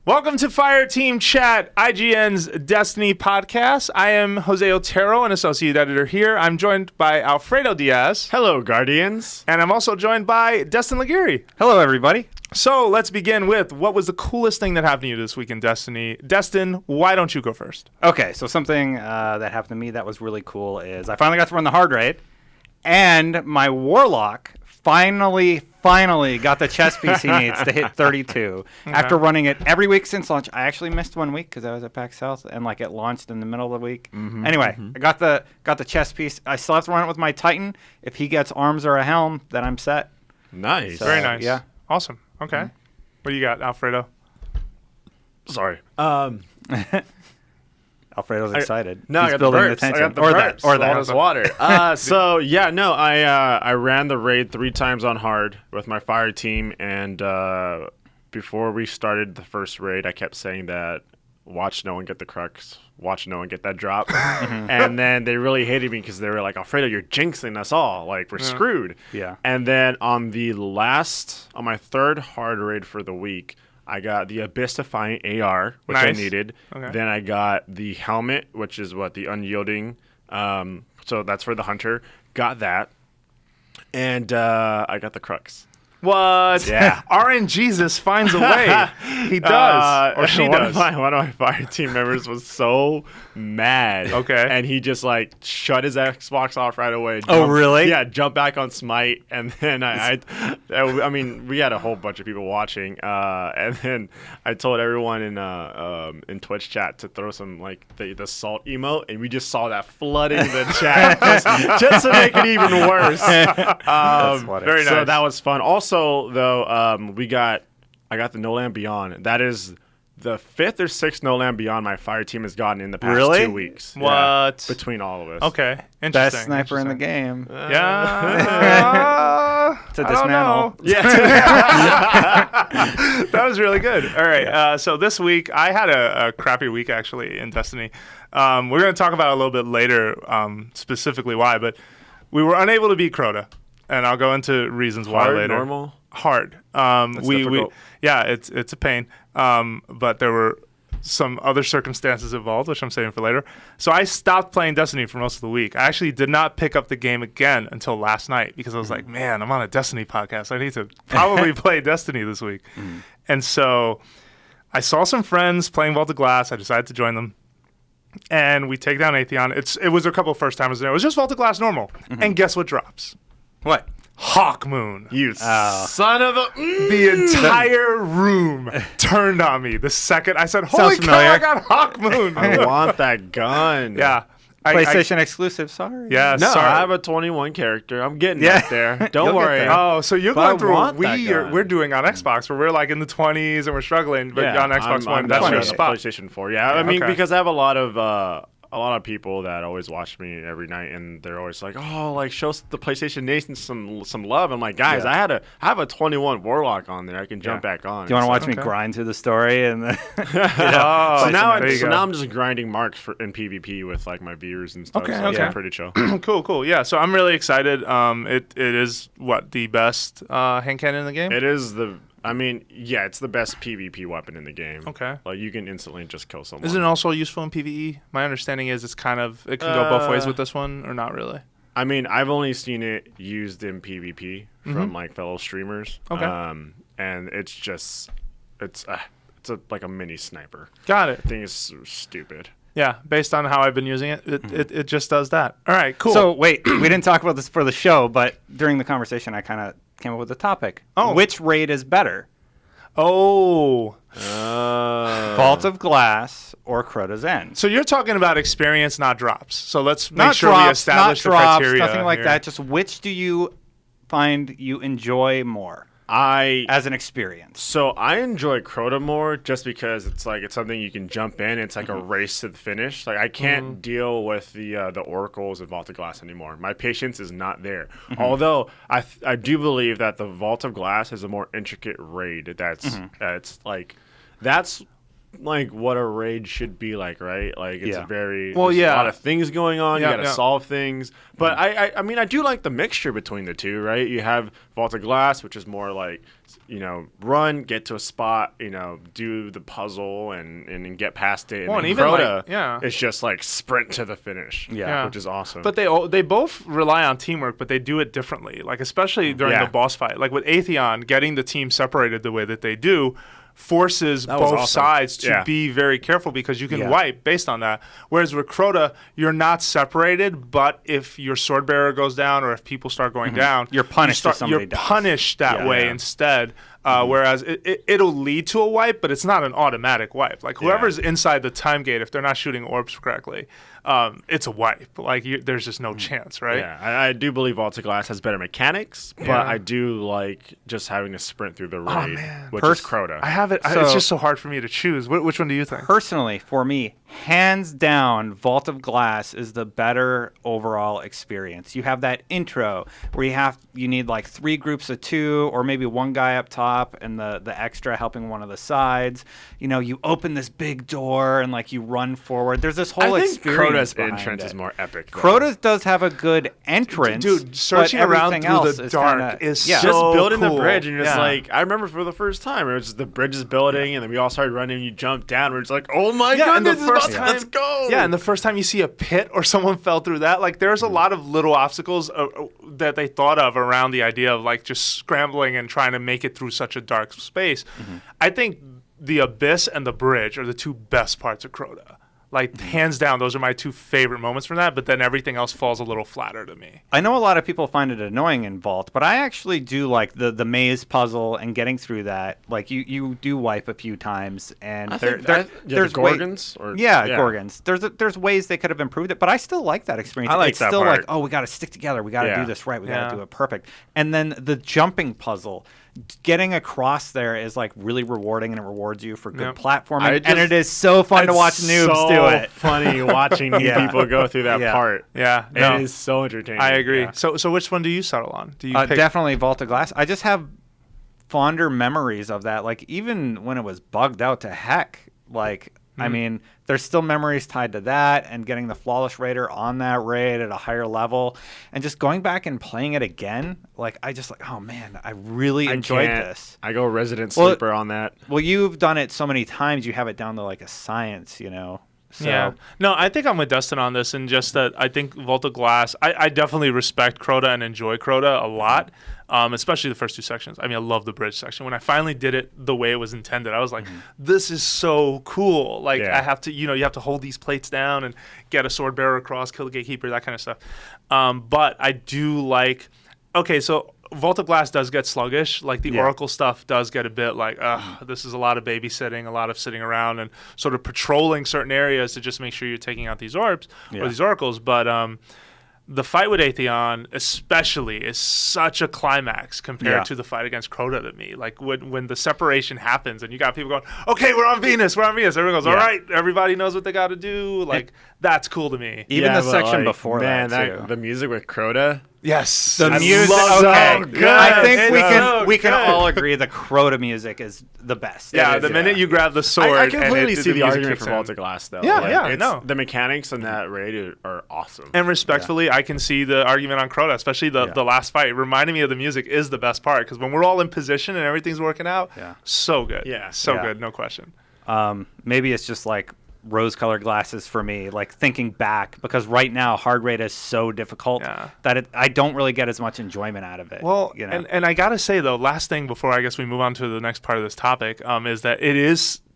Welcome to Fire Team Chat, IGN's Destiny podcast. I am Jose Otero, an associate editor here. I'm joined by Alfredo Diaz. Hello, Guardians. And I'm also joined by Destin Laguirre. Hello, everybody. So let's begin with what was the coolest thing that happened to you this week in Destiny. Destin, why don't you go first? Okay, so something that happened to me that was really cool is I finally got to run the hard raid, and my Warlock finally got the chest piece he needs to hit 32. After running it every week since launch. I actually missed 1 week because I was at PAX South, and it launched in the middle of the week. Anyway, I got the chest piece. I still have to run it with my Titan. If he gets arms or a helm, then I'm set. Nice. So, very nice. Yeah. Awesome. Okay. What do you got, Alfredo? Sorry. Alfredo's excited. No, he's I got building the the burps. tension. I got the or burps. that. All this water. I ran the raid 3 times on hard with my fire team, and before we started the first raid, I kept saying that watch no one get the crux, watch no one get that drop, and then they really hated me because they were like, Alfredo, you're jinxing us all, like we're screwed. Yeah. And then on my third hard raid for the week, I got the Abyss-defying AR, which I needed. Okay. Then I got the helmet, which is the unyielding. So that's for the hunter. Got that. And I got the crux. What? Yeah. RNGesus finds a way. He does. Or she does. One of my fire team members was so mad. Okay. And he just shut his Xbox off right away. Oh, really? Yeah, jump back on Smite. And then I mean, we had a whole bunch of people watching. And then I told everyone in Twitch chat to throw some the salt emote. And we just saw that flooding the chat just to make it even worse. Very nice. So that was fun. Also, though, I got the No Land Beyond. That is the 5th or 6th No Land Beyond my fire team has gotten in the past 2 weeks. What? Yeah, between all of us. Okay. Interesting. Best sniper in the game. Yeah. To dismantle. Yeah. That was really good. All right. So this week, I had a crappy week, actually, in Destiny. We're going to talk about it a little bit later, specifically why, but we were unable to beat Crota. And I'll go into reasons why later. Normal? Hard. Difficult. It's a pain. But there were some other circumstances involved, which I'm saving for later. So I stopped playing Destiny for most of the week. I actually did not pick up the game again until last night because I was like, man, I'm on a Destiny podcast. I need to probably play Destiny this week. And so I saw some friends playing Vault of Glass. I decided to join them. And we take down Atheon. It was a couple of first timers there. It was just Vault of Glass normal. And guess what drops? What? Hawkmoon. You son of a... The entire room turned on me the second I said, holy cow, I got Hawkmoon. I want that gun. Yeah. PlayStation exclusive, sorry. Yeah, No, sorry. I have a 21 character. I'm getting up there. Don't worry. Oh, so you're going through what gun. we're doing on Xbox, where we're in the 20s and we're struggling, but on Xbox One, that's your spot. PlayStation 4. Yeah, I mean, because I have a lot of people that always watch me every night, and they're always like, "Oh, show the PlayStation Nation some love." I'm like, guys, I have a 21 Warlock on there. I can jump back on. Do you want to watch me grind through the story and? So now I'm just grinding marks in PvP with my viewers and stuff. Okay, so okay. It's pretty chill. Cool. Yeah, so I'm really excited. It is the best hand cannon in the game. It is it's the best PvP weapon in the game. Okay. You can instantly just kill someone. Isn't it also useful in PvE? My understanding is it can go both ways with this one, or not really? I mean, I've only seen it used in PvP from fellow streamers. Okay. And it's a mini sniper. Got it. The thing is so stupid. Yeah, based on how I've been using it, it just does that. All right, cool. So wait, we didn't talk about this for the show, but during the conversation, I kind of came up with a topic. Oh. Which raid is better? Oh. Vault of Glass or Crota's End? So you're talking about experience, not drops. So let's make Not sure drops, we establish the not drops, criteria. nothing like here. that. Just which do you find you enjoy more as an experience? So I enjoy Crota more just because it's something you can jump in. It's like a race to the finish. I can't deal with the oracles of Vault of Glass anymore. My patience is not there. Although I do believe that the Vault of Glass is a more intricate raid. That's what a raid should be like, right? It's very a lot of things going on. You got to solve things. But I mean, I do like the mixture between the two, right? You have Vault of Glass, which is more just, run, get to a spot, do the puzzle and get past it. Well, and even Crota, it's just like sprint to the finish, which is awesome. But they both rely on teamwork, but they do it differently. Like, especially during the boss fight. Like with Atheon, getting the team separated the way that they do forces both sides to be very careful because you can wipe based on that. Whereas with Crota, you're not separated, but if your sword bearer goes down or if people start going down, you're punished. You're punished that way instead. Whereas it'll lead to a wipe, but it's not an automatic wipe. Like whoever's inside the time gate, if they're not shooting orbs correctly, it's a wipe. Like there's just no chance, right? Yeah, I do believe Vault of Glass has better mechanics, but I do like just having to sprint through the raid, which is Crota. I have it. It's just so hard for me to choose. Which one do you think? Personally, for me, hands down, Vault of Glass is the better overall experience. You have that intro where you need like 3 groups of 2 or maybe one guy up top and the extra helping one of the sides. You open this big door and like you run forward. There's this whole experience. Crota's entrance is more epic. Crota's does have a good entrance. Dude, searching around through the dark is so just building cool. the bridge and just like I remember for the first time it was just the bridge is building and then we all started running and you jumped down. We're just like, oh my goodness, let's go. Yeah, and the first time you see a pit or someone fell through that, like there's a lot of little obstacles that they thought of around the idea of like just scrambling and trying to make it through such a dark space. I think the Abyss and the bridge are the 2 best parts of Crota. Like, hands down, those are my 2 favorite moments from that, but then everything else falls a little flatter to me. I know a lot of people find it annoying in Vault, but I actually do like the maze puzzle and getting through that. Like, you do wipe a few times, and there's Gorgons? Gorgons. There's ways they could have improved it, but I still like that experience. I like it's that still part. like, oh, we got to stick together. We got to do this right. We got to do it perfect. And then the jumping puzzle. Getting across there is like really rewarding, and it rewards you for good platforming. And it is so fun to watch noobs do it. Funny watching people go through that part. Yeah, it is so entertaining. I agree. So which one do you settle on? Do you pick? Definitely Vault of Glass. I just have fonder memories of that. Like even when it was bugged out to heck, like. I mean, there's still memories tied to that and getting the Flawless Raider on that raid at a higher level and just going back and playing it again. Like, oh man, I really enjoyed this. I go Resident Sleeper on that. Well, you've done it so many times, you have it down to like a science, So. Yeah. No, I think I'm with Dustin on this, and just that I think Vault of Glass, I definitely respect Crota and enjoy Crota a lot, especially the first 2 sections. I mean, I love the bridge section. When I finally did it the way it was intended, I was like, this is so cool. Like, I have to, you have to hold these plates down and get a sword bearer across, kill the gatekeeper, that kind of stuff. But I do like, okay, so Vault of Glass does get sluggish. Like the Oracle stuff does get a bit like, this is a lot of babysitting, a lot of sitting around and sort of patrolling certain areas to just make sure you're taking out these orbs or these oracles. But the fight with Atheon especially is such a climax compared to the fight against Crota to me. Like when the separation happens and you got people going, okay, we're on Venus. Everyone goes, all right, everybody knows what they got to do. Like, that's cool to me. Even the section before that, too. The music with Crota. Yes, the music. So good. I think we can all agree the Crota music is the best. Yeah, the minute you grab the sword, I completely and see the argument for for Vault of Glass, though. Yeah, the mechanics in that raid are awesome. And respectfully, I can see the argument on Crota, especially the last fight. Reminding me of the music is the best part because when we're all in position and everything's working out, so good. Yeah, so good, no question. Maybe it's just like rose-colored glasses for me, like thinking back, because right now hard raid is so difficult that I don't really get as much enjoyment out of it. Well, and I gotta say though, last thing before I guess we move on to the next part of this topic, is that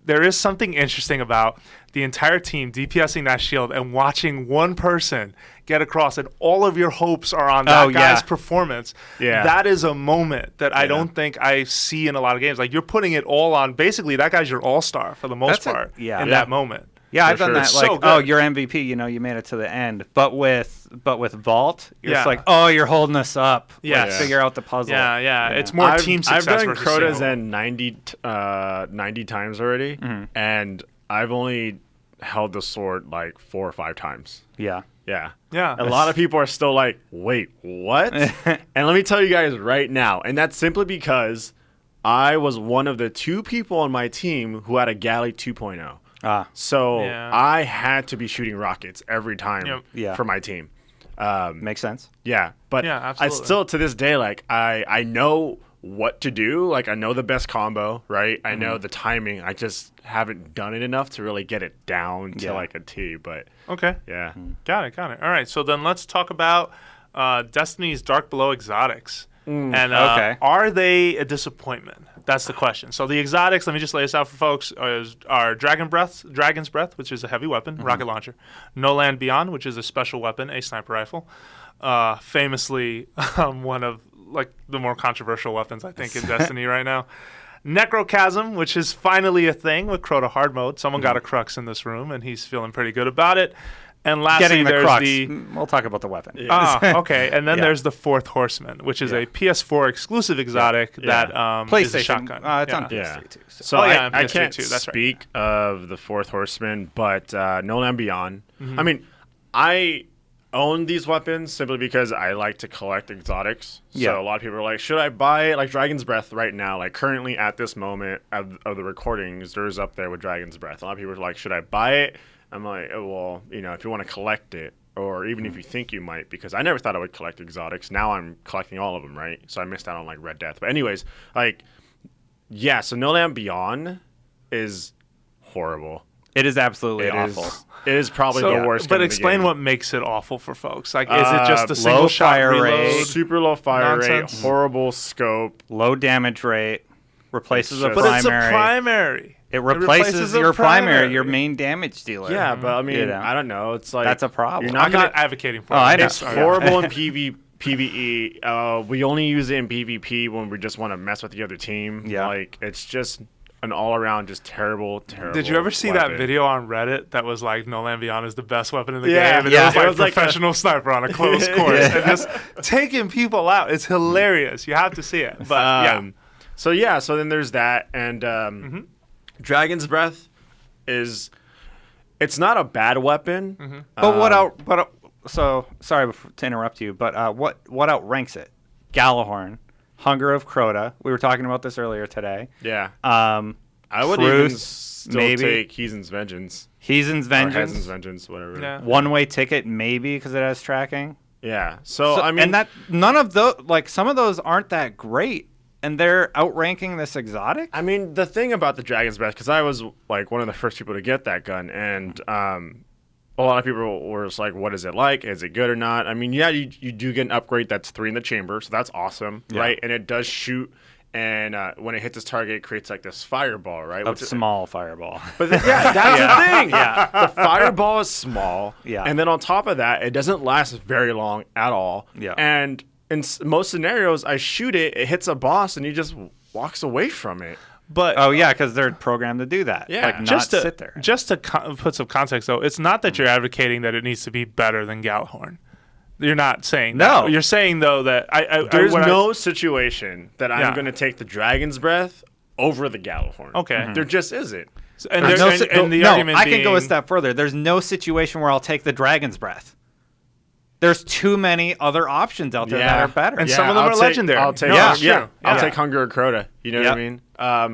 there is something interesting about the entire team DPSing that shield and watching one person get across and all of your hopes are on that guy's performance. Yeah. That is a moment that I don't think I see in a lot of games. Like, you're putting it all on, basically that guy's your all-star for the most part in that moment. Yeah, I've done that. Like, you're MVP. You made it to the end. But with Vault, it's like, you're holding us up. Yeah, figure out the puzzle. Yeah. It's more team success. I've done Crota's end 90 times already, and I've only held the sword like 4 or 5 times. Yeah. A lot of people are still like, wait, what? And let me tell you guys right now, and that's simply because I was one of the 2 people on my team who had a Galley 2.0. So I had to be shooting rockets every time for my team. Makes sense. Yeah, but I still to this day, like I know what to do. Like, I know the best combo, right? I know the timing. I just haven't done it enough to really get it down to like a T. But okay, yeah, got it. All right, so then let's talk about Destiny's Dark Below exotics. And are they a disappointment? That's the question. So the exotics, let me just lay this out for folks, are Dragon's Breath, which is a heavy weapon, rocket launcher. No Land Beyond, which is a special weapon, a sniper rifle. Famously one of like the more controversial weapons, I think, in Destiny right now. Necrochasm, which is finally a thing with Crota hard mode. Someone got a crux in this room, and he's feeling pretty good about it. And lastly, there's crux. the... We'll talk about the weapon. Okay. And then there's the Fourth Horseman, which is a PS4 exclusive exotic that is a shotgun. It's on PS3 too. So I can't speak of the Fourth Horseman, but No Land Beyond. I mean, I own these weapons simply because I like to collect exotics. So a lot of people are like, should I buy like Dragon's Breath right now? Like currently at this moment of the recordings, there's up there with Dragon's Breath. A lot of people are like, should I buy it? I'm like, oh, well, you know, if you want to collect it, or even if you think you might, because I never thought I would collect exotics. Now I'm collecting all of them, right? So I missed out on like Red Death. But anyways, like, yeah, so No Land Beyond is horrible. It is absolutely awful. It is probably the worst. But explain what makes it awful for folks. Like, is it just a single shot fire reload? rate, super low fire rate, horrible scope, low damage rate, replaces a but primary. It's a primary. It replaces your primary, your main damage dealer. Yeah, but I mean, I don't know. It's like that's a problem. You're not advocating for it. I know. It's horrible in PvE. We only use it in PvP when we just want to mess with the other team. Yeah, like it's just an all-around just terrible. Did you ever see that video on Reddit that was like No Land Beyond is the best weapon in the game? And it was like professional sniper on a close course and just taking people out. It's hilarious. You have to see it. But so then there's that, and Dragon's Breath it's not a bad weapon. But so sorry to interrupt you, but what outranks it? Gjallarhorn, Hunger of Crota. We were talking about this earlier today. Yeah. I would even still take Heathen's Vengeance. Heathen's Vengeance, whatever. Yeah. One-way ticket, maybe, because it has tracking. Yeah. So I mean, and that none of those, like some of those aren't that great. And they're outranking this exotic? I mean, the thing about the Dragon's Breath, because I was like one of the first people to get that gun, and a lot of people were just like, what is it like? Is it good or not? I mean, yeah, you do get an upgrade that's 3 in the chamber, so that's awesome, right? And it does shoot, and when it hits its target, it creates like this fireball, right? A small fireball. But that's the thing. Yeah. The fireball is small, and then on top of that, it doesn't last very long at all. Yeah. And in most scenarios, I shoot it, it hits a boss, and he just walks away from it. But because they're programmed to do that. Yeah, like not sit there. Just to put some context, though, it's not that you're advocating that it needs to be better than Gjallarhorn. You're not saying that. No. You're saying though that there's no situation that I'm going to take the Dragon's Breath over the Gjallarhorn. Okay, there just isn't. And the argument I can go a step further. There's no situation where I'll take the Dragon's Breath. There's too many other options out there that are better. And some of them are legendary. I'll take take Hunger or Crota. You know what I mean? I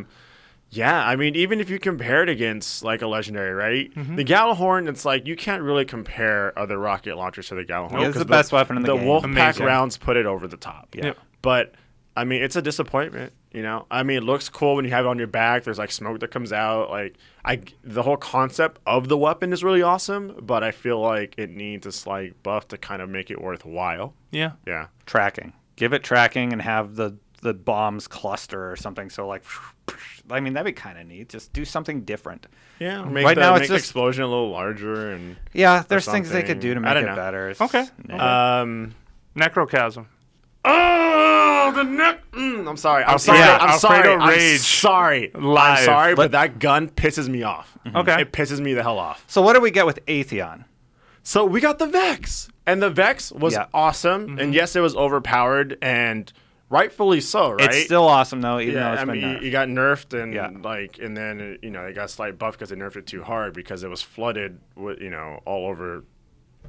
mean, even if you compare it against like a legendary, right? The Gjallarhorn, it's like you can't really compare other rocket launchers to the Gjallarhorn. It's the best weapon in the game. The Wolfpack rounds put it over the top. Yeah. But I mean, it's a disappointment. You know, I mean, it looks cool when you have it on your back. There's like smoke that comes out. Like, the whole concept of the weapon is really awesome, but I feel like it needs a slight buff to kind of make it worthwhile. Yeah. Yeah. Tracking. Give it tracking and have the bombs cluster or something. So like, I mean, that'd be kind of neat. Just do somthing different. Yeah. Make the explosion a little larger and. Yeah, there's things they could do to make it better. Okay. Necrochasm. Oh, the neck. I'm sorry. I'm sorry. But that gun pisses me off. Okay. It pisses me the hell off. So what do we get with Atheon? So we got the Vex. And the Vex was awesome. And yes, it was overpowered and rightfully so, right? It's still awesome though, even though it's been nerfed. You got nerfed and and then it got a slight buff because they nerfed it too hard because it was flooded with, all over.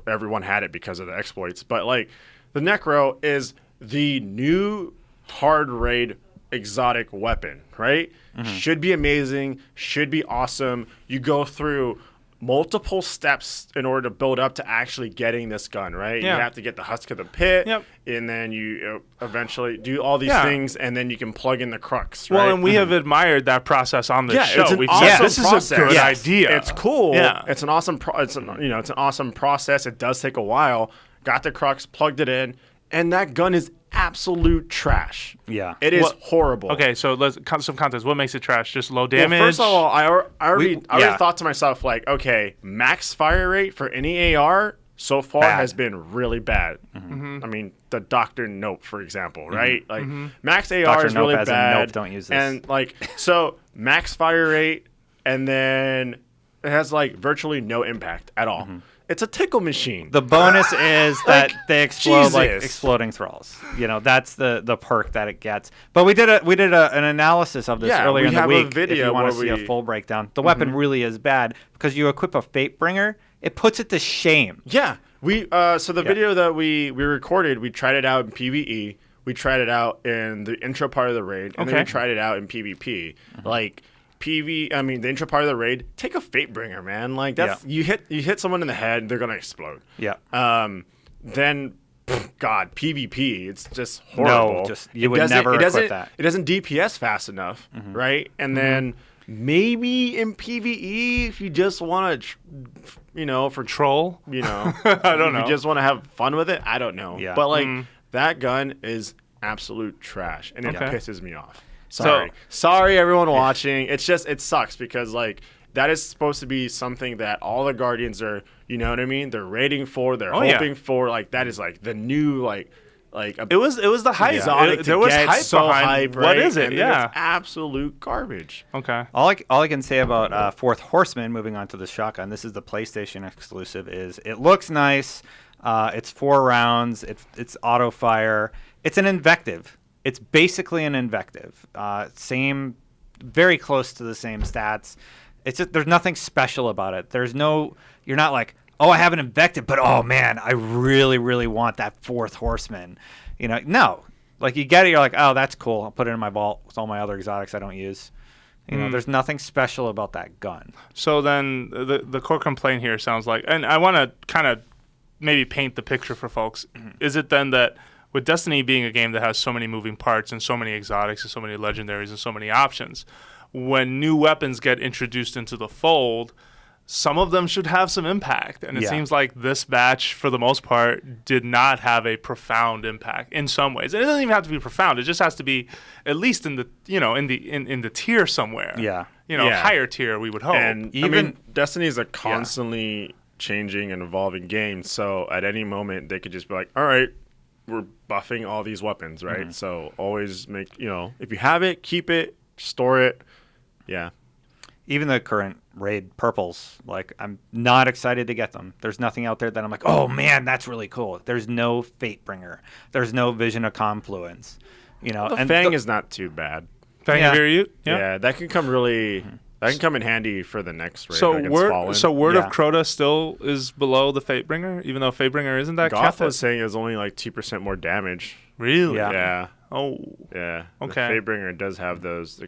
Everyone had it because of the exploits. But like the Necro is the new hard raid exotic weapon, right? Should be amazing, should be awesome. You go through multiple steps in order to build up to actually getting this gun, right? Yeah. You have to get the husk of the pit, Yep. and then you eventually do all these things, and then you can plug in the crux, right? Well, and we have admired that process on this show. It's an We've awesome said this process. is a good idea. It's cool. Yeah. It's an awesome it's an awesome process. It does take a while. Got the crux, plugged it in, and that gun is absolute trash. Yeah. It is horrible. Okay, so let's some context. What makes it trash? Just low damage? Well, first of all, I already yeah. thought to myself, like, okay, max fire rate for any AR so far has been really bad. Mm-hmm. I mean, the Dr. Nope, for example, right? Like, max AR Dr. is Nope really as in bad. nope, don't use this. And, like, so max fire rate, and then it has, like, virtually no impact at all. It's a tickle machine. The bonus is that they explode like Jesus. exploding thralls. You know, that's the perk that it gets. But we did an analysis of this earlier we in the have a week. video if you want to where see a full breakdown, the weapon really is bad because you equip a Fatebringer, it puts it to shame. Yeah. So the video that we recorded, we tried it out in PvE. We tried it out in the intro part of the raid, and then we tried it out in PvP. Like the intro part of the raid, take a Fatebringer, man. Like that's you hit someone in the head, they're gonna explode. Yeah. Then God, PvP, it's just horrible. No, you would never equip that. It doesn't DPS fast enough, right? And then maybe in PvE, if you just want to, for Troll? I don't know. If you just want to have fun with it, I don't know. Yeah. But like that gun is absolute trash, and it pisses me off. So- Sorry, everyone watching. It's just it sucks because like that is supposed to be something that all the Guardians are, you know what I mean? They're rating for, they're hoping for. Like that is like the new It was the hype. exotic. There was get hype so behind hype, what right? is it? And then Yeah. it's absolute garbage. Okay. All I can say about Fourth Horseman, moving on to the shotgun, this is the PlayStation exclusive, is it looks nice. It's 4 rounds. It's auto fire. It's an invective. It's basically an invective. Very close to the same stats. It's just there's nothing special about it. You're not like, oh, I have an invective, but oh man, I really, really want that Fourth Horseman. No. Like you get it, you're like, oh, that's cool. I'll put it in my vault with all my other exotics I don't use. There's nothing special about that gun. So then the core complaint here sounds like, and I want to kind of maybe paint the picture for folks. Is it then that with Destiny being a game that has so many moving parts and so many exotics and so many legendaries and so many options, when new weapons get introduced into the fold, some of them should have some impact. And it seems like this batch, for the most part, did not have a profound impact in some ways. And it doesn't even have to be profound. It just has to be at least in the in the tier somewhere. Yeah. Higher tier, we would hope. And Destiny is a constantly changing and evolving game. So at any moment, they could just be like, all right, we're buffing all these weapons, right? So always make, if you have it, keep it, store it. Yeah. Even the current raid purples, like I'm not excited to get them. There's nothing out there that I'm like, oh man, that's really cool. There's no Fatebringer. There's no Vision of Confluence. The Fang is not too bad. Fang of Virtue? Yeah, that can come that can come in handy for the next raid against Fallen. So Word of Crota still is below the Fatebringer, even though Fatebringer isn't that Goth was saying it was only like 2% more damage. Really? Yeah. Oh. Yeah. Okay. The Fatebringer does have those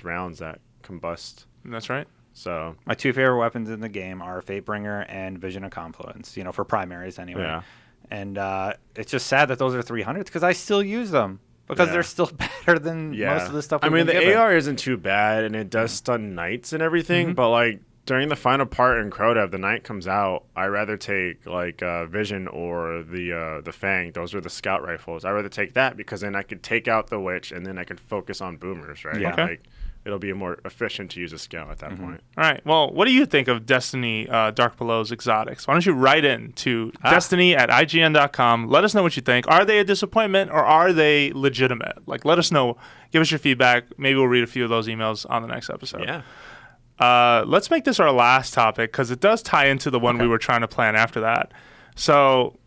rounds that combust. That's right. So my 2 favorite weapons in the game are Fatebringer and Vision of Confluence, for primaries anyway. Yeah. And it's just sad that those are 300s because I still use them because they're still better than most of the stuff. I mean, the AR isn't too bad, and it does stun knights and everything, but like during the final part in Crota, if the knight comes out, I'd rather take like Vision or the Fang. Those are the scout rifles. I'd rather take that because then I could take out the witch, and then I could focus on boomers, right? Yeah. Okay. Like, it'll be more efficient to use a scout at that point. All right. Well, what do you think of Destiny Dark Below's exotics? Why don't you write in to destiny@ign.com. Let us know what you think. Are they a disappointment or are they legitimate? Like, let us know. Give us your feedback. Maybe we'll read a few of those emails on the next episode. Yeah. Let's make this our last topic because it does tie into the one we were trying to plan after that. So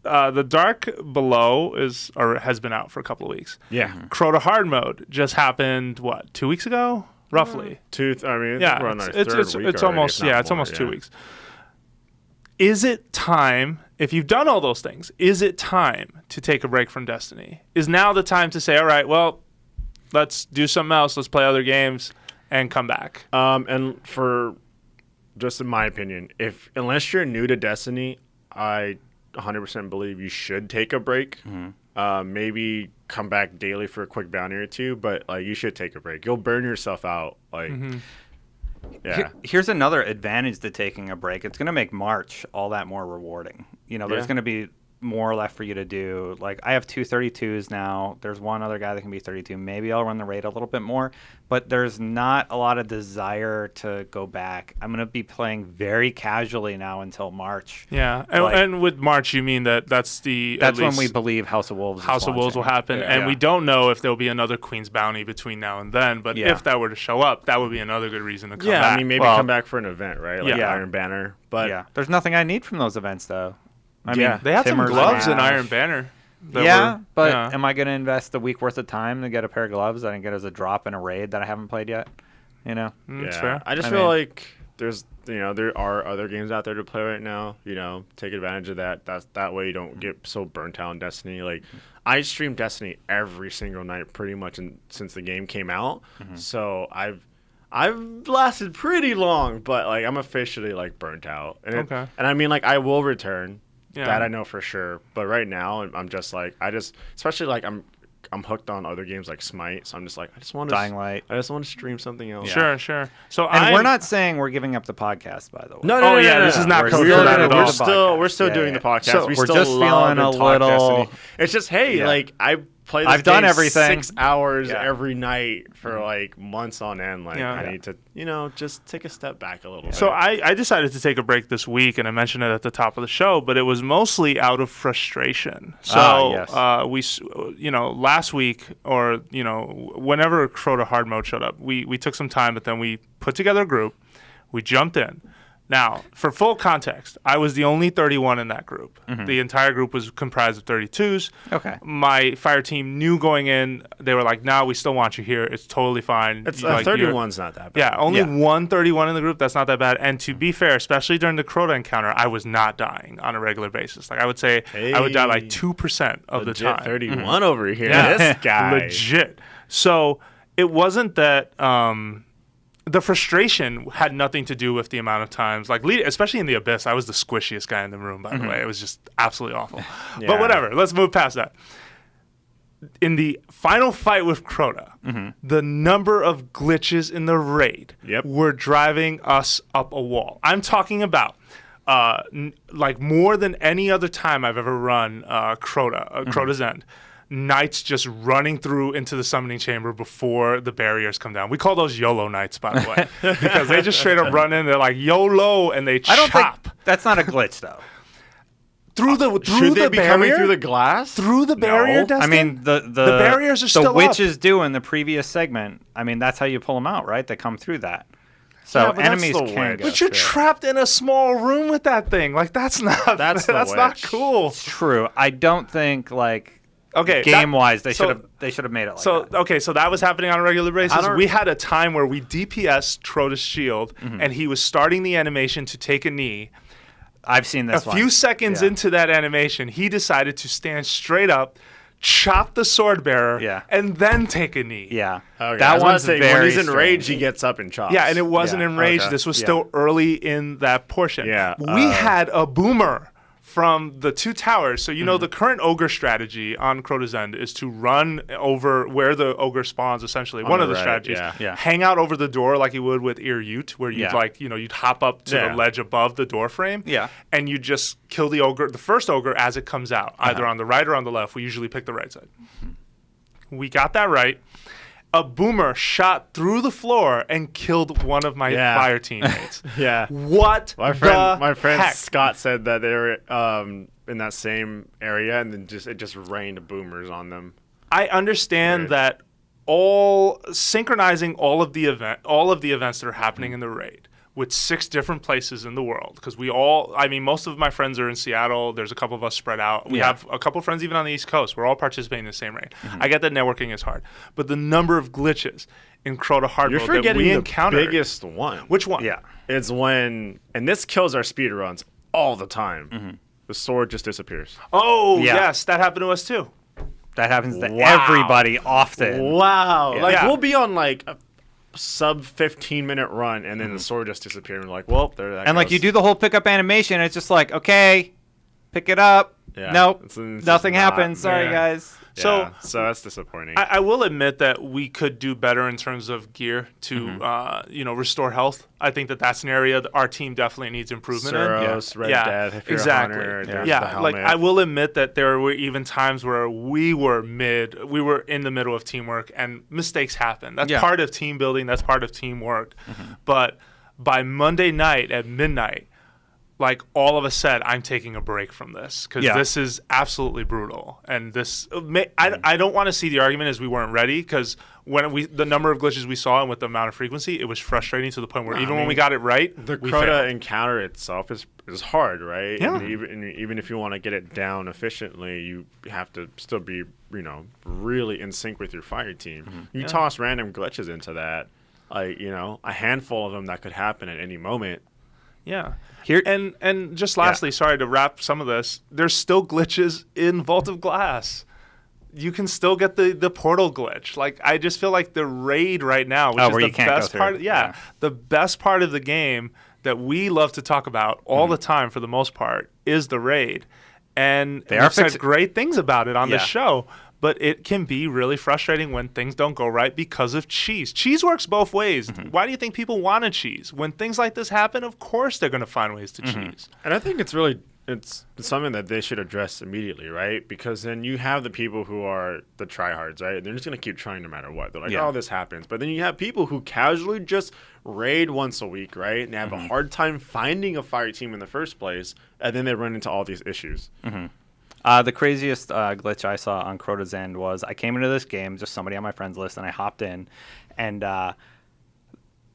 the Dark Below has been out for a couple of weeks. Yeah. Crota hard mode just happened 2 weeks ago, roughly. We're on our third week it's already, almost if not it's more, almost 2 weeks. Is it time, if you've done all those things, is it time to take a break from Destiny? Is now the time to say, all right, well, let's do something else, let's play other games and come back? And for just in my opinion, unless you're new to Destiny, I 100% believe you should take a break. Maybe come back daily for a quick bounty or two, but like you should take a break. You'll burn yourself out. Like, yeah. Here's another advantage to taking a break. It's going to make March all that more rewarding. You know, there's going to be more left for you to do. Like, I have 2 32s now. There's one other guy that can be 32. Maybe I'll run the raid a little bit more, but there's not a lot of desire to go back. I'm going to be playing very casually now until March. Yeah, and with March, you mean that's when we believe House of Wolves will happen, and we don't know if there'll be another Queen's Bounty between now and then, but if that were to show up, that would be another good reason to come back. I mean, maybe come back for an event, right? Like Iron Banner. But there's nothing I need from those events, though. I mean, they had some gloves in Iron Banner. Am I going to invest a week worth of time to get a pair of gloves that I can get as a drop in a raid that I haven't played yet? You know? That's fair. I just feel like there are other games out there to play right now. You know, take advantage of that. That way you don't get so burnt out in Destiny. Like, I stream Destiny every single night pretty much since the game came out. So I've lasted pretty long, but like I'm officially like burnt out. And and I mean, like, I will return. Yeah. That I know for sure. But right now, I'm just like, especially like I'm hooked on other games like Smite. So I'm just like, I just want to Dying Light. I just want to stream something else. Sure. So we're not saying we're giving up the podcast, by the way. No. This is not we're still doing the podcast. So we're just feeling a little. Destiny. It's just like I've done everything 6 hours every night for like months on end. Like I need to, just take a step back a little bit. So I decided to take a break this week, and I mentioned it at the top of the show, but it was mostly out of frustration. So we, last week or whenever Crota hard mode showed up, we took some time, but then we put together a group, we jumped in. Now, for full context, I was the only 31 in that group. The entire group was comprised of 32s. Okay. My fire team knew going in, they were like, "No, we still want you here. It's totally fine." It's 31's not that bad. Yeah, only 131 in the group. That's not that bad. And to be fair, especially during the Crota encounter, I was not dying on a regular basis. Like, I would say I would die like 2% of the time. 31 over here. Yeah. This guy. Legit. So it wasn't that... the frustration had nothing to do with the amount of times, like especially in the Abyss, I was the squishiest guy in the room, by the way. It was just absolutely awful. But whatever, let's move past that. In the final fight with Crota, the number of glitches in the raid were driving us up a wall. I'm talking about like more than any other time I've ever run Crota's End. Knights just running through into the summoning chamber before the barriers come down. We call those YOLO Knights, by the way, because they just straight up run in. They're like YOLO, and they chop. I don't think that's not a glitch, though. Through the barrier? Coming through the glass? Through the barrier, no. I mean, the barriers are still up. The witches do in the previous segment. I mean, that's how you pull them out, right? They come through that. So enemies can't go. But you're trapped in a small room with that thing. Like, that's not not cool. It's true. I don't think, like... Okay, game-wise, they should have made it like that. Okay, so that was happening on a regular basis. We had a time where we DPS Crota's shield, and he was starting the animation to take a knee. I've seen this A few seconds into that animation, he decided to stand straight up, chop the sword bearer, and then take a knee. Yeah. Okay. That one's very when he's enraged, he gets up and chops. Yeah, and it wasn't enraged. Okay. This was still early in that portion. Yeah. We had a boomer from the 2 towers. So, the current ogre strategy on Crota's End is to run over where the ogre spawns, essentially. One of the strategies. Yeah. Hang out over the door like you would with Ir Yût, where you'd you'd hop up to the ledge above the door frame. Yeah. And you just kill the first ogre as it comes out, either on the right or on the left. We usually pick the right side. We got that right. A boomer shot through the floor and killed one of my fire teammates. What my friend heck? Scott said that they were in that same area, and then it just rained boomers on them. I understand that synchronizing all of the events that are happening in the raid with 6 different places in the world, because most of my friends are in Seattle. There's a couple of us spread out. We have a couple of friends even on the East Coast. We're all participating in the same raid. I get that networking is hard, but the number of glitches in Crota hard mode that we encountered. You're forgetting the biggest one. Which one? Yeah. It's when, and this kills our speedruns all the time, the sword just disappears. Oh, yes, that happened to us too. That happens to everybody often. Wow. Yeah. We'll be on like sub 15-minute run, and then the sword just disappeared. And we're like, well, there that And goes. like you do the whole pickup animation, and it's just like, okay, pick it up. Yeah. Nope, It's just nothing not happens. Sorry, there. guys. So that's disappointing. I will admit that we could do better in terms of gear to, restore health. I think that's an area that our team definitely needs improvement Suros, in. Red Death, if you're exactly. a hunter, there's yeah, the helmet. like I will admit that there were even times where we were in the middle of teamwork, and mistakes happen. That's part of team building. That's part of teamwork. But by Monday night at midnight, like all of us said, I'm taking a break from this because this is absolutely brutal. And this, I don't want to see the argument as we weren't ready, because the number of glitches we saw and with the amount of frequency, it was frustrating to the point where when we got it right, the we Crota failed. encounter itself is hard, right? Yeah. And even if you want to get it down efficiently, you have to still be, really in sync with your fire team. You toss random glitches into that, like, a handful of them that could happen at any moment. Yeah. Here and just lastly, sorry to wrap some of this, there's still glitches in Vault of Glass. You can still get the portal glitch. Like, I just feel like the raid right now, which is the best part. The best part of the game that we love to talk about all the time, for the most part, is the raid. And we've said great things about it on the show. But it can be really frustrating when things don't go right because of cheese. Cheese works both ways. Why do you think people want to cheese? When things like this happen, of course they're going to find ways to cheese. And I think it's something that they should address immediately, right? Because then you have the people who are the tryhards, right? They're just going to keep trying no matter what. They're like, oh, this happens. But then you have people who casually just raid once a week, right? And they have a hard time finding a fire team in the first place. And then they run into all these issues. The craziest glitch I saw on Crota's end was I came into this game, just somebody on my friends list, and I hopped in, and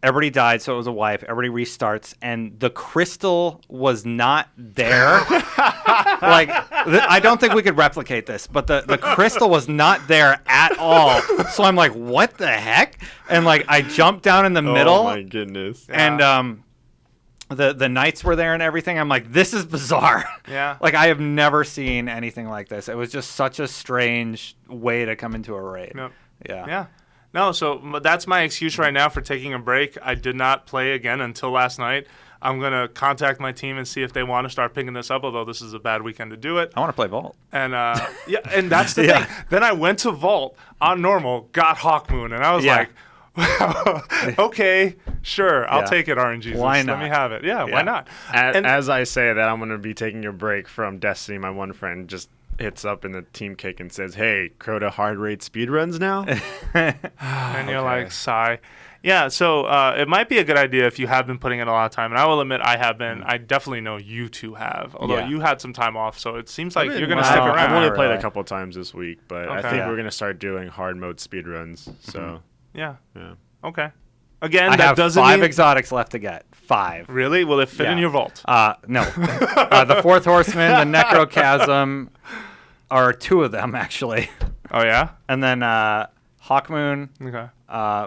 everybody died, so it was a wipe. Everybody restarts, and the crystal was not there. I don't think we could replicate this, but the crystal was not there at all. So I'm like, what the heck? And like I jumped down in the middle. Oh my goodness! And the knights were there and everything. I'm like, this is bizarre. Yeah. Like, I have never seen anything like this. It was just such a strange way to come into a raid. Yep. Yeah. Yeah. No, so that's my excuse right now for taking a break. I did not play again until last night. I'm going to contact my team and see if they want to start picking this up, although this is a bad weekend to do it. I want to play Vault. And and that's the thing. Then I went to Vault on normal, got Hawkmoon, and I was like, okay, sure, I'll take it, RNG. Why not? Let me have it. Yeah, why not? As I say that, I'm going to be taking a break from Destiny. My one friend just hits up in the team kick and says, hey, Crota hard raid speedruns now? And you're like, sigh. Yeah, so it might be a good idea if you have been putting in a lot of time. And I will admit I have been. I definitely know you two have, although you had some time off. So it seems like you're going to stick around. I've only played a couple times this week, but I think we're going to start doing hard mode speedruns. So Yeah. Okay. Again, I that have doesn't 5 mean... exotics left to get. 5. Really? Will it fit in your vault? No. The Fourth Horseman, the Necrochasm, are 2 of them, actually. Oh, yeah? And then Hawkmoon, Okay.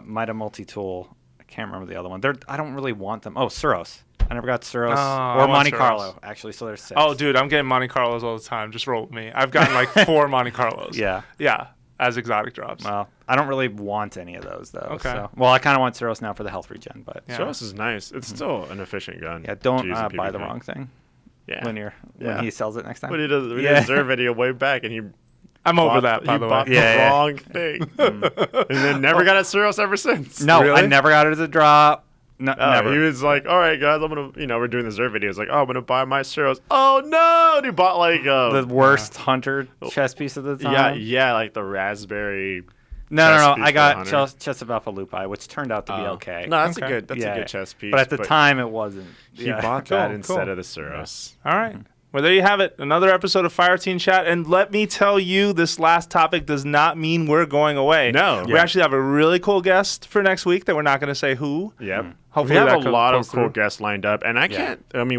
Mida Multi-Tool. I can't remember the other one. I don't really want them. Oh, Suros. I never got Suros. I Or want Monte Suros. Carlo, actually. So there's 6. Oh, dude, I'm getting Monte Carlos all the time. Just roll with me. I've gotten like 4 Monte Carlos. Yeah. Yeah, as exotic drops. Well, I don't really want any of those, though. Okay. So. Well, I kind of want Suros now for the health regen, but... Yeah. Suros is nice. It's still an efficient gun. Yeah, don't to use in buy the PvP. wrong thing. Yeah. When he sells it next time. When he does, we did a Zerg video way back, and he I'm over that, by the way. bought the wrong thing. And then never got a Suros ever since. No, Really? I never got it as a drop. No, never. He was like, all right, guys, I'm going to, we're doing the Zerg video. He's like, oh, I'm going to buy my Suros. Oh, no. And he bought like... the worst hunter chess piece of the time. Yeah, like the raspberry... No. I got Hunter. Chess of Alpha Lupi, which turned out to be okay. No, that's Okay. a good chess piece. But at the time, it wasn't. he bought that Cool, instead cool. of the Suros. All right. Well, there you have it. Another episode of Fire Team Chat. And let me tell you, this last topic does not mean we're going away. No. We actually have a really cool guest for next week that we're not going to say who. Yep. Hopefully we have that a lot of goes cool through. guests lined up, and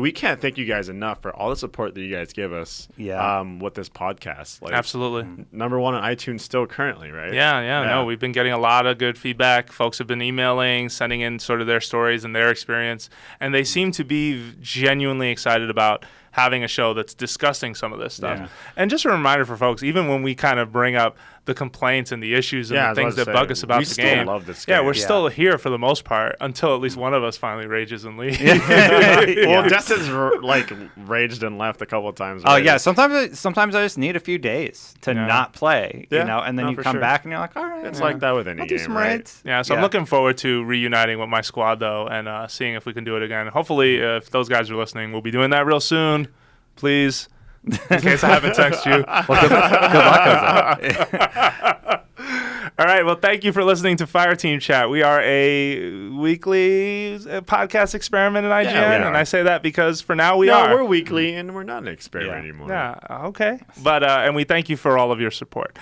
we can't thank you guys enough for all the support that you guys give us. Yeah. With this podcast, like Absolutely. number 1 on iTunes still currently, right? Yeah. No, we've been getting a lot of good feedback. Folks have been emailing, sending in sort of their stories and their experience, and they seem to be genuinely excited about having a show that's discussing some of this stuff. Yeah. And just a reminder for folks, even when we kind of bring up the complaints and the issues and the things that bug us about the game. We still love this game. Yeah, we're still here for the most part until at least one of us finally rages and leaves. Well, Destin's like raged and left a couple of times. Oh yeah, sometimes I just need a few days to not play, you know, and then you come back and you're like, all right, it's like that with any I'll game, do some right? raids. Yeah, so I'm looking forward to reuniting with my squad though, and seeing if we can do it again. Hopefully, if those guys are listening, we'll be doing that real soon. Please, in case I haven't texted you. Well, good luck. All right. Well, thank you for listening to Fireteam Chat. We are a weekly podcast experiment in IGN, and I say that because for now we are. We're weekly, and we're not an experiment anymore. Yeah. Okay. But and we thank you for all of your support.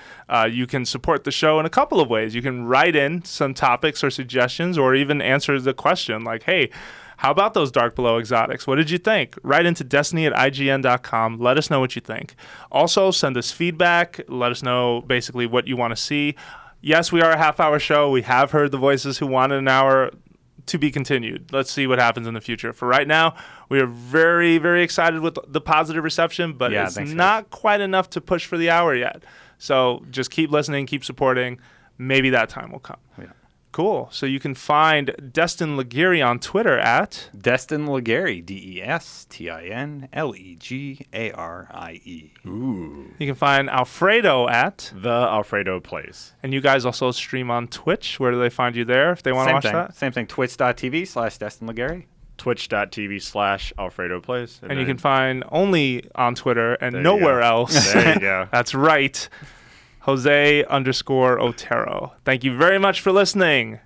You can support the show in a couple of ways. You can write in some topics or suggestions, or even answer the question like, "Hey, how about those Dark Below exotics? What did you think?" Write into destiny@ign.com. Let us know what you think. Also, send us feedback. Let us know basically what you want to see. Yes, we are a half-hour show. We have heard the voices who wanted an hour. To be continued. Let's see what happens in the future. For right now, we are very, very excited with the positive reception, but it's not quite enough to push for the hour yet. So just keep listening, keep supporting. Maybe that time will come. Yeah. Cool. So you can find Destin Legary on Twitter at Destin Legary, DestinLegary. Ooh. You can find Alfredo at The Alfredo Plays. And you guys also stream on Twitch. Where do they find you there if they want to watch that? Same thing. Twitch.tv/Destin Legary. Twitch.tv/Alfredo Plays. And you can find only on Twitter and nowhere else. There you go. That's right. Jose_Otero. Thank you very much for listening,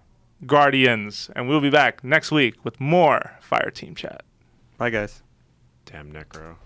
Guardians. And we'll be back next week with more Fireteam Chat. Bye, guys. Damn Necro.